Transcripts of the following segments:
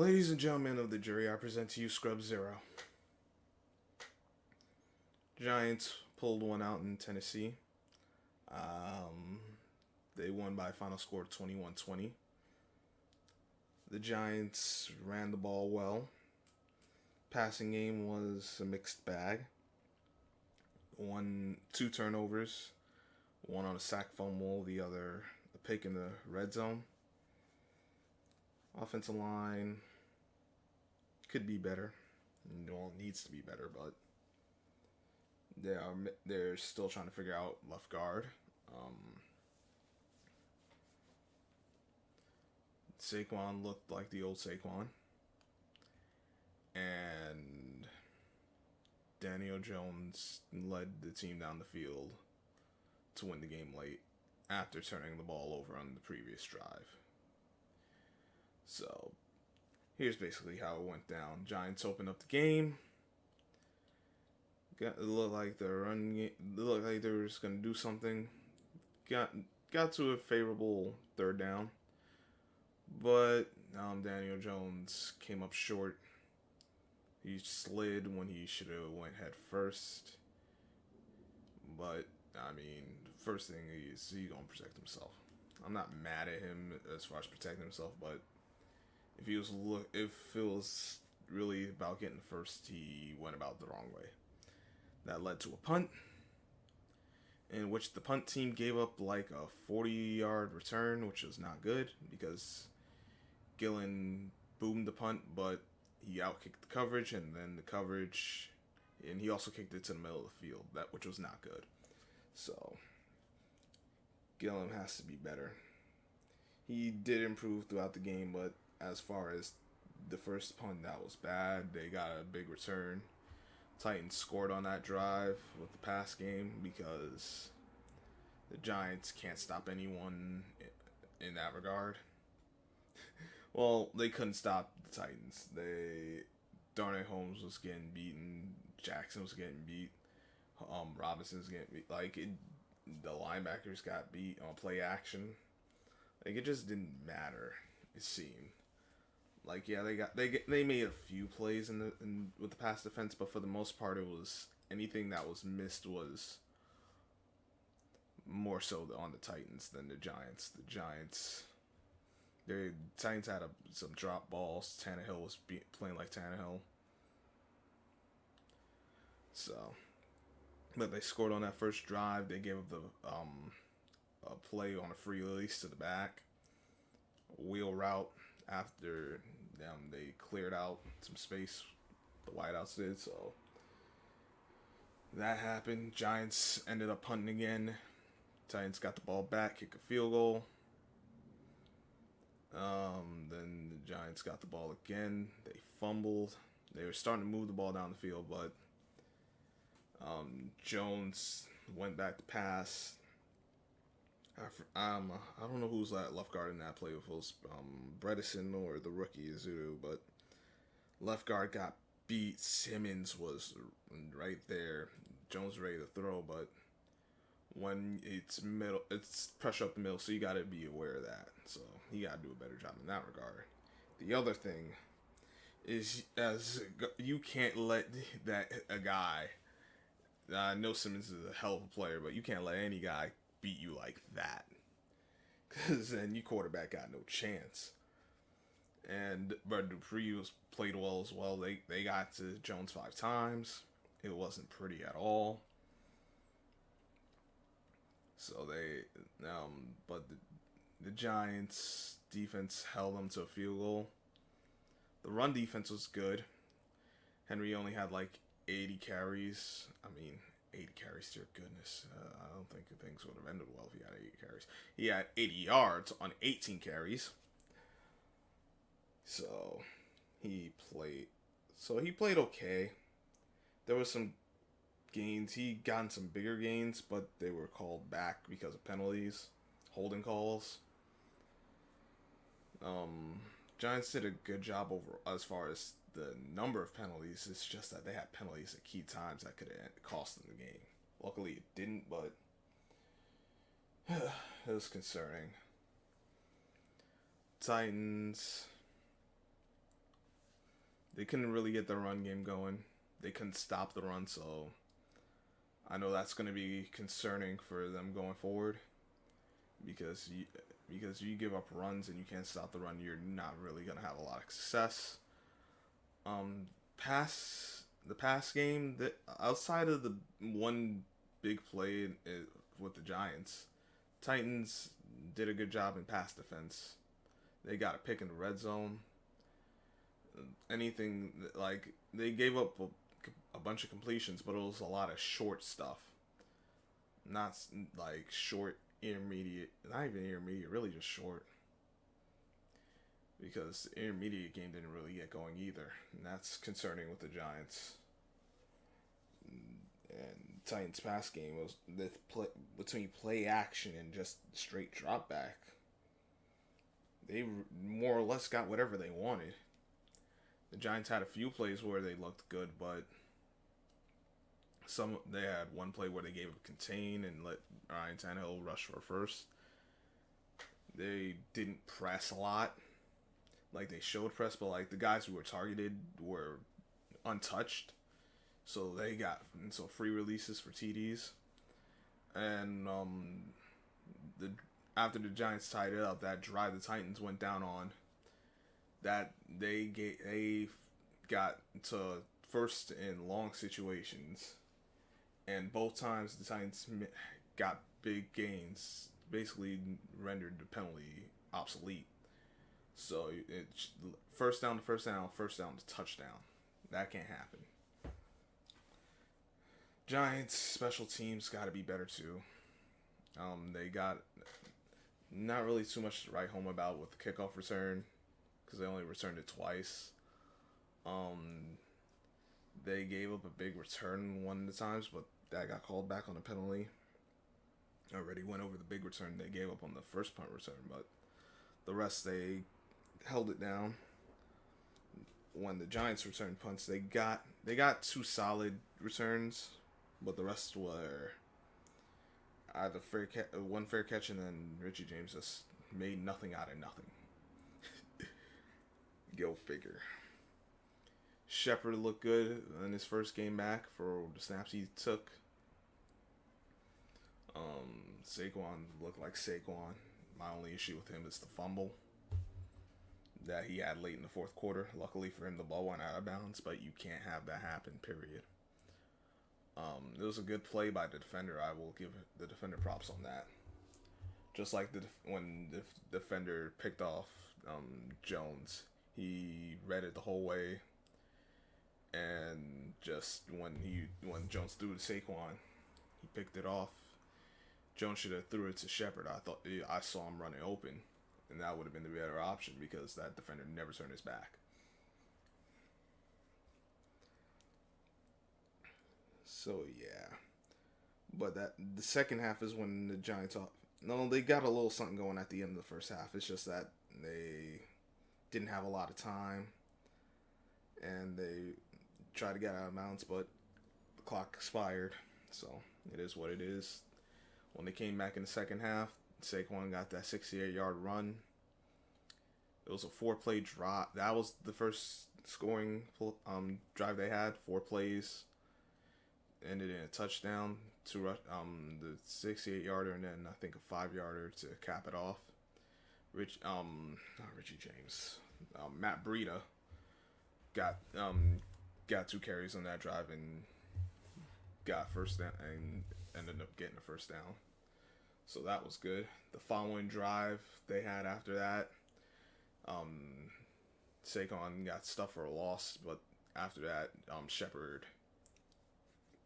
Ladies and gentlemen of the jury, I present to you Scrub Zero. Giants pulled one out in Tennessee. Um, they won by a final score of 21-20. The Giants ran the ball well. Passing game was a mixed bag. Two turnovers, one on a sack fumble, the other a pick in the red zone. Offensive line could be better. Well, needs to be better, but they're still trying to figure out left guard. Saquon looked like the old Saquon, and Daniel Jones led the team down the field to win the game late after turning the ball over on the previous drive. So here's basically how it went down. Giants opened up the game. It looked like they were just gonna do something. Got to a favorable third down, but Daniel Jones came up short. He slid when he should have went head first. But I mean, first thing he's gonna protect himself. I'm not mad at him as far as protecting himself, but if it was really about getting first, he went about the wrong way. That led to a punt, in which the punt team gave up like a 40-yard return, which was not good because Gillen boomed the punt, but he outkicked the coverage, and he also kicked it to the middle of the field, which was not good. So Gillen has to be better. He did improve throughout the game, but as far as the first punt, that was bad. They got a big return. Titans scored on that drive with the pass game because the Giants can't stop anyone in that regard. Well, they couldn't stop the Titans. Darnay Holmes was getting beaten. Jackson was getting beat. Robinson was getting beat. The linebackers got beat on play action. It just didn't matter. It seemed. They made a few plays with the pass defense, but for the most part, it was anything that was missed was more so on the Titans than the Giants. The Titans had some drop balls. Tannehill was playing like Tannehill. So, but they scored on that first drive. They gave up a play on a free release to the back, wheel route. After they cleared out some space, the wideouts did, so that happened. Giants ended up punting again. Titans got the ball back, kick a field goal. Then the Giants got the ball again. They fumbled. They were starting to move the ball down the field, but Jones went back to pass. I don't know who's that left guard in that play. If it was Bredesen or the rookie Azudu, but left guard got beat. Simmons was right there. Jones ready to throw, but when it's pressure up the middle, so you got to be aware of that. So he got to do a better job in that regard. The other thing is, you can't let a guy. I know Simmons is a hell of a player, but you can't let any guy beat you like that, because then your quarterback got no chance. And Bud Dupree played well as well. They got to Jones 5 times. It wasn't pretty at all. So but the Giants defense held them to a field goal. The run defense was good. Henry only had like 80 carries. 80 carries, dear goodness. I don't think things would have ended well if he had 80 carries. He had 80 yards on 18 carries. So he played okay. There was some gains. He gotten some bigger gains, but they were called back because of penalties, holding calls. Giants did a good job over as far as the number of penalties. It's just that they had penalties at key times that could have cost them the game. Luckily, it didn't, but it was concerning. Titans they couldn't really get the run game going. They couldn't stop the run, so I know that's going to be concerning for them going forward because you give up runs and you can't stop the run, you're not really going to have a lot of success. Pass the pass game that outside of the one big play with the Giants, Titans did a good job in pass defense. They got a pick in the red zone. Anything like they gave up a bunch of completions, but it was a lot of short stuff. Not like short, intermediate, not even intermediate, really just short. Because the intermediate game didn't really get going either. And that's concerning with the Giants. And Titans pass game was between play action and just straight drop back. They more or less got whatever they wanted. The Giants had a few plays where they looked good, but they had one play where they gave up contain and let Ryan Tannehill rush for first. They didn't press a lot. Like, they showed press, but, like, the guys who were targeted were untouched. So they got free releases for TDs. And after the Giants tied it up, that drive the Titans went down on, that they got to first in long situations. And both times the Titans got big gains, basically rendered the penalty obsolete. So it's first down to touchdown. That can't happen. Giants special teams got to be better too. They got not really too much to write home about with the kickoff return because they only returned it twice. They gave up a big return one of the times, but that got called back on a penalty. Already went over the big return they gave up on the first punt return, but the rest they held it down. When the Giants returned punts, they got two solid returns, but the rest were either one fair catch, and then Richie James just made nothing out of nothing. Go figure. Shepard looked good in his first game back for the snaps he took. Saquon looked like Saquon. My only issue with him is the fumble that he had late in the fourth quarter. Luckily for him, the ball went out of bounds, but you can't have that happen, period. It was a good play by the defender. I will give the defender props on that. Just like when the defender picked off Jones, he read it the whole way, and just when Jones threw to Saquon, he picked it off. Jones should have threw it to Shepard. I saw him running open, and that would have been the better option because that defender never turned his back. So yeah, but the second half is when the Giants they got a little something going at the end of the first half. It's just that they didn't have a lot of time, and they tried to get out of bounds, but the clock expired. So it is what it is. When they came back in the second half, Saquon got that 68-yard run. It was a 4-play drop. That was the first scoring drive they had. 4 plays. Ended in a touchdown to the 68-yarder, and then I think a 5-yarder to cap it off. Not Richie James. Matt Breida got 2 carries on that drive and got first down and ended up getting a first down. So that was good. The following drive they had after that, Saquon got stuffed for a loss, but after that, Shepard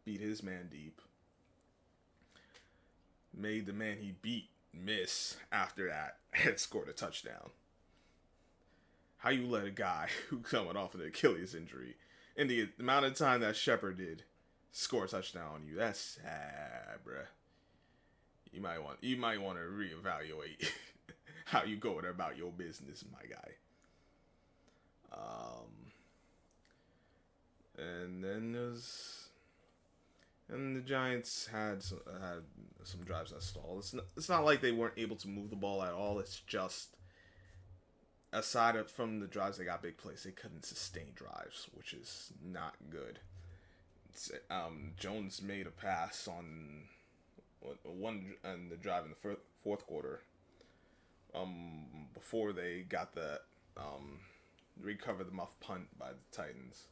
beat his man deep. Made the man he beat miss after that and scored a touchdown. How you let a guy who coming off an Achilles injury in the amount of time that Shepard did score a touchdown on you? That's sad, bruh. You might want to reevaluate how you going about your business, my guy. And then the Giants had some drives that stalled. It's not like they weren't able to move the ball at all. It's just from the drives, they got big plays. They couldn't sustain drives, which is not good. Jones made a pass on one on the drive in the fourth quarter. Before they got the recovered the muff punt by the Titans.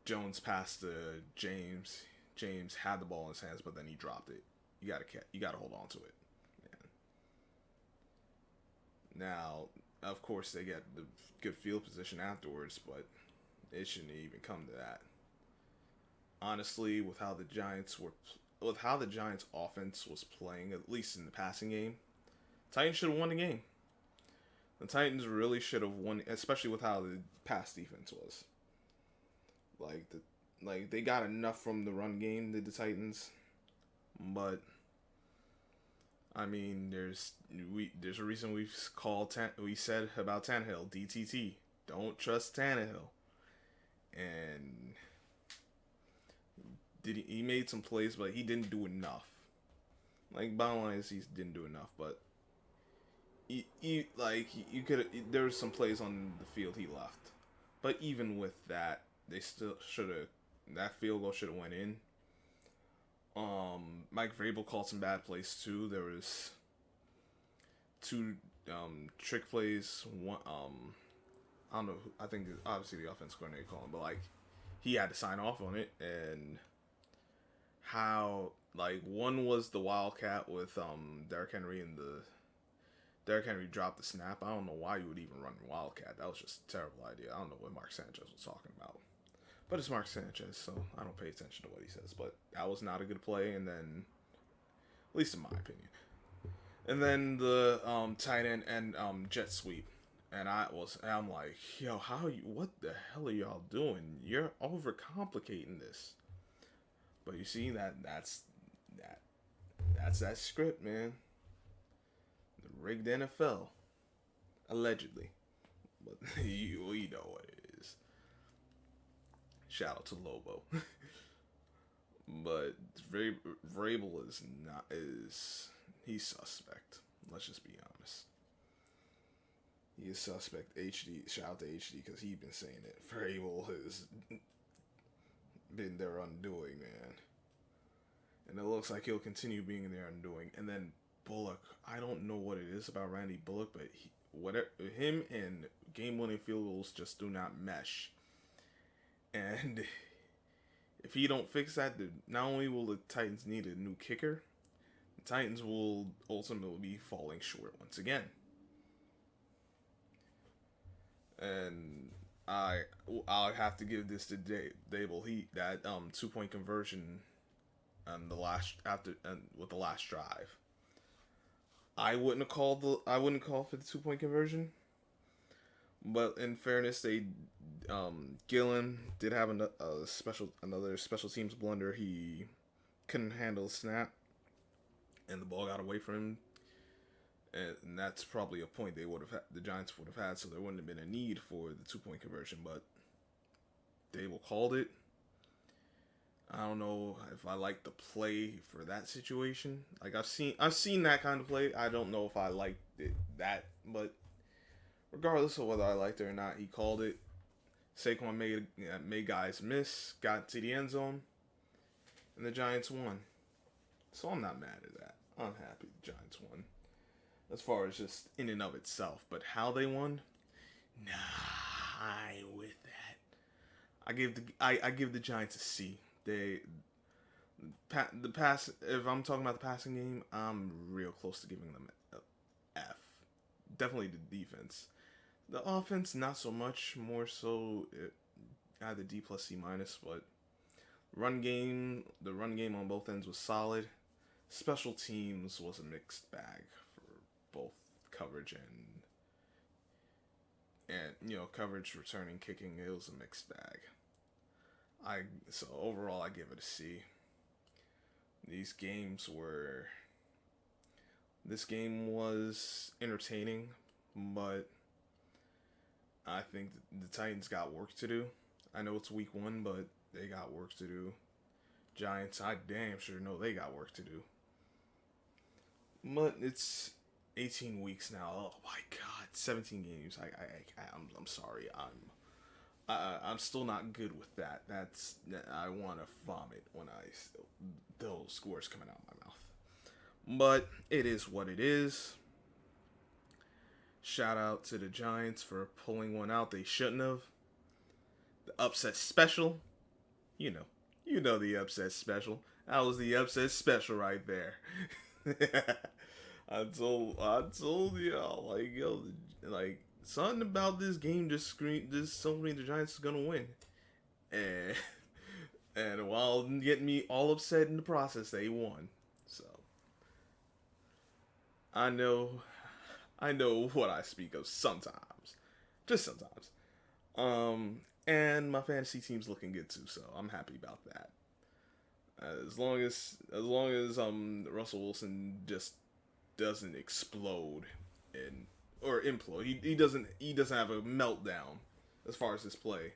Jones passed to James. James had the ball in his hands, but then he dropped it. You gotta hold on to it. Man. Now, of course, they get the good field position afterwards, but it shouldn't even come to that. Honestly, with how the Giants offense was playing, at least in the passing game, Titans should have won the game. The Titans really should have won, especially with how the pass defense was. They got enough from the run game, the Titans, but I mean, there's a reason we said about Tannehill, DTT, don't trust Tannehill, and he made some plays, but he didn't do enough. Bottom line is he didn't do enough, but there were some plays on the field he left, but even with that, they still should have. That field goal should have went in. Mike Vrabel called some bad plays too. There was two trick plays. One, I don't know. I think obviously the offense coordinator called him, but he had to sign off on it. And how one was the Wildcat with Derrick Henry, and Derrick Henry dropped the snap. I don't know why you would even run Wildcat. That was just a terrible idea. I don't know what Mark Sanchez was talking about. But it's Mark Sanchez, so I don't pay attention to what he says. But that was not a good play, and then, at least in my opinion. And then the tight end and jet sweep, and I'm like, yo, what the hell are y'all doing? You're overcomplicating this. But you see that's that script, man. The rigged NFL, allegedly, but you know what it is. Shout out to Lobo. But Vrabel he's suspect. Let's just be honest. He is suspect. HD, shout out to HD, because he's been saying it. Vrabel has been their undoing, man. And it looks like he'll continue being their undoing. And then Bullock, I don't know what it is about Randy Bullock, but him and game-winning field goals just do not mesh. And if he don't fix that, not only will the Titans need a new kicker, the Titans will ultimately be falling short once again. And I'll have to give this to Dable. That 2-point conversion on with the last drive. I wouldn't call for the 2-point conversion. But in fairness, Gillen did have another special teams blunder. He couldn't handle the snap, and the ball got away from him. And that's probably a point the Giants would have had, so there wouldn't have been a need for the 2-point conversion. But Dable called it. I don't know if I like the play for that situation. I've seen that kind of play. I don't know if I liked that, but regardless of whether I liked it or not, he called it. Saquon made guys miss, got to the end zone, and the Giants won. So I'm not mad at that. I'm happy the Giants won. As far as just in and of itself. But how they won? Nah, I ain't with that. I give the Giants a C. The pass. If I'm talking about the passing game, I'm real close to giving them an F. Definitely the defense. The offense, not so much. More so, either D plus C minus. But the run game on both ends was solid. Special teams was a mixed bag for both coverage and coverage, returning, kicking. It was a mixed bag. So overall, I give it a C. This game was entertaining, but I think the Titans got work to do. I know it's week 1, but they got work to do. Giants, I damn sure know they got work to do. But it's 18 weeks now. Oh my God, 17 games. I'm sorry. I'm still not good with that. I want to vomit when those scores coming out of my mouth. But it is what it is. Shout out to the Giants for pulling one out they shouldn't have. The upset special. You know. You know the upset special. That was the upset special right there. I told y'all, like, yo, like, something about this game just told me the Giants is gonna win. And and while getting me all upset in the process, they won. So I know I know what I speak of sometimes. Just sometimes. And my fantasy team's looking good too, so I'm happy about that. As long as Russell Wilson just doesn't explode and or implode. He doesn't have a meltdown as far as his play.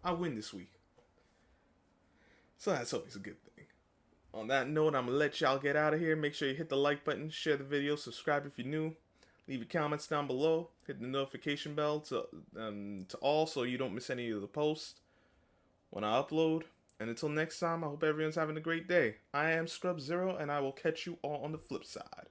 I win this week. So that's always a good thing. On that note, I'm gonna let y'all get out of here. Make sure you hit the like button, share the video, subscribe if you're new. Leave your comments down below. Hit the notification bell to all so you don't miss any of the posts when I upload. And until next time, I hope everyone's having a great day. I am Scrub Zero, and I will catch you all on the flip side.